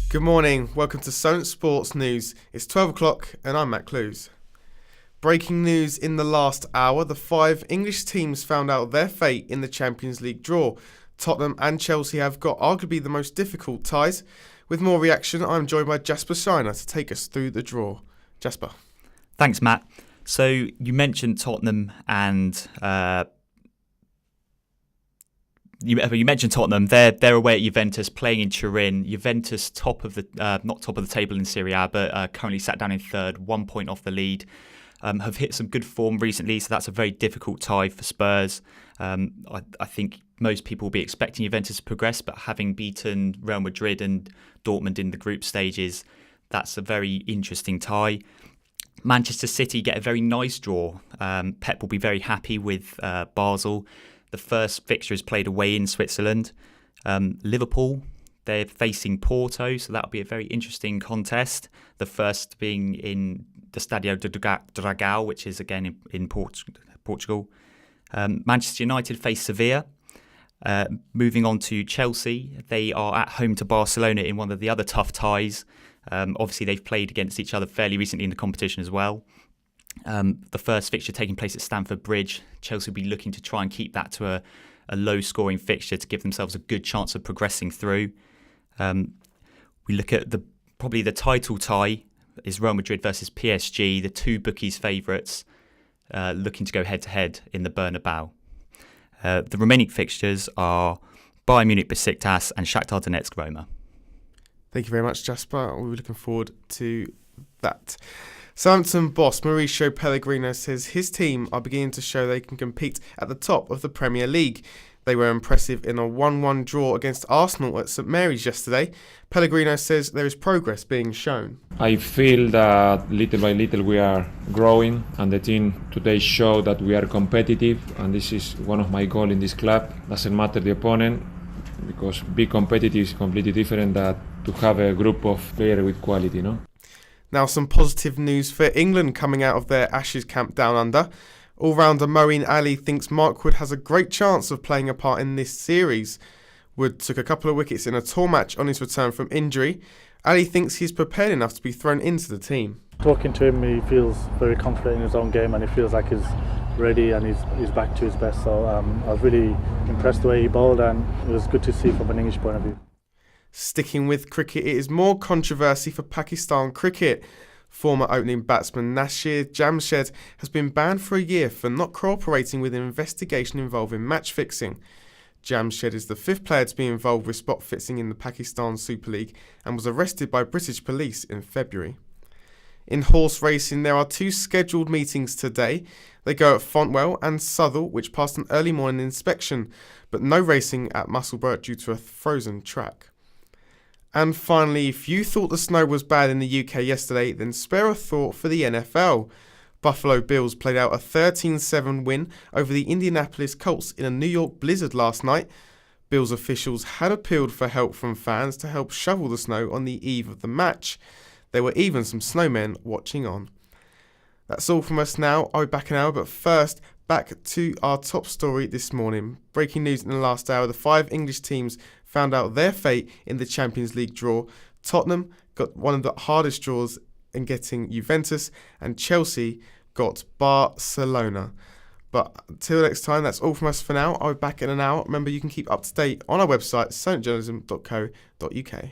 Good morning, welcome to Solent Sports News. It's 12 o'clock and I'm Matt Clues. Breaking news in the last hour, the 5 English teams found out their fate in the Champions League draw. Tottenham and Chelsea have got arguably the most difficult ties. With more reaction, I'm joined by Jasper Shiner to take us through the draw. Jasper. Thanks, Matt. So you mentioned Tottenham and you mentioned Tottenham. They're away at Juventus, playing in Turin. Juventus top of the not top of the table in Serie A, but currently sat down in third, 1 point off the lead. Have hit some good form recently, so that's a very difficult tie for Spurs. I think most people will be expecting Juventus to progress, but having beaten Real Madrid and Dortmund in the group stages, that's a very interesting tie. Manchester City get a very nice draw. Pep will be very happy with Basel. The first fixture is played away in Switzerland. Liverpool, they're facing Porto, so that'll be a very interesting contest. The first being in the Stadio do Dragão, which is again in Portugal. Manchester United face Sevilla. Moving on to Chelsea, they are at home to Barcelona in one of the other tough ties. Obviously, they've played against each other fairly recently in the competition as well. The first fixture taking place at Stamford Bridge. Chelsea will be looking to try and keep that to a low-scoring fixture to give themselves a good chance of progressing through. We look at probably the title tie is Real Madrid versus PSG, the two bookies' favourites, looking to go head-to-head in the Bernabeu. The remaining fixtures are Bayern Munich Besiktas and Shakhtar Donetsk Roma. Thank you very much, Jasper. We'll be looking forward to that. Southampton boss Mauricio Pellegrino says his team are beginning to show they can compete at the top of the Premier League. They were impressive in a 1-1 draw against Arsenal at St Mary's yesterday. Pellegrino says there is progress being shown. I feel that little by little we are growing, and the team today showed that we are competitive, and this is one of my goals in this club. Doesn't matter the opponent, because being competitive is completely different than to have a group of players with quality, no? Now some positive news for England coming out of their Ashes camp down under. All-rounder Moeen Ali thinks Mark Wood has a great chance of playing a part in this series. Wood took a couple of wickets in a tour match on his return from injury. Ali thinks he's prepared enough to be thrown into the team. Talking to him, he feels very confident in his own game and he feels like he's ready and he's back to his best. So I was really impressed the way he bowled, and it was good to see from an English point of view. Sticking with cricket, it is more controversy for Pakistan cricket. Former opening batsman Nasir Jamshed has been banned for a year for not cooperating with an investigation involving match fixing. Jamshed is the 5th player to be involved with spot fixing in the Pakistan Super League and was arrested by British police in February. In horse racing, there are 2 scheduled meetings today. They go at Fontwell and Southall, which passed an early morning inspection, but no racing at Musselburgh due to a frozen track. And finally, if you thought the snow was bad in the UK yesterday, then spare a thought for the NFL. Buffalo Bills played out a 13-7 win over the Indianapolis Colts in a New York blizzard last night. Bills officials had appealed for help from fans to help shovel the snow on the eve of the match. There were even some snowmen watching on. That's all from us now. I'll be back in an hour, but first, back to our top story this morning. Breaking news in the last hour, the 5 English teams found out their fate in the Champions League draw. Tottenham got one of the hardest draws in getting Juventus, and Chelsea got Barcelona. But until next time, that's all from us for now. I'll be back in an hour. Remember, you can keep up to date on our website, solentjournalism.co.uk.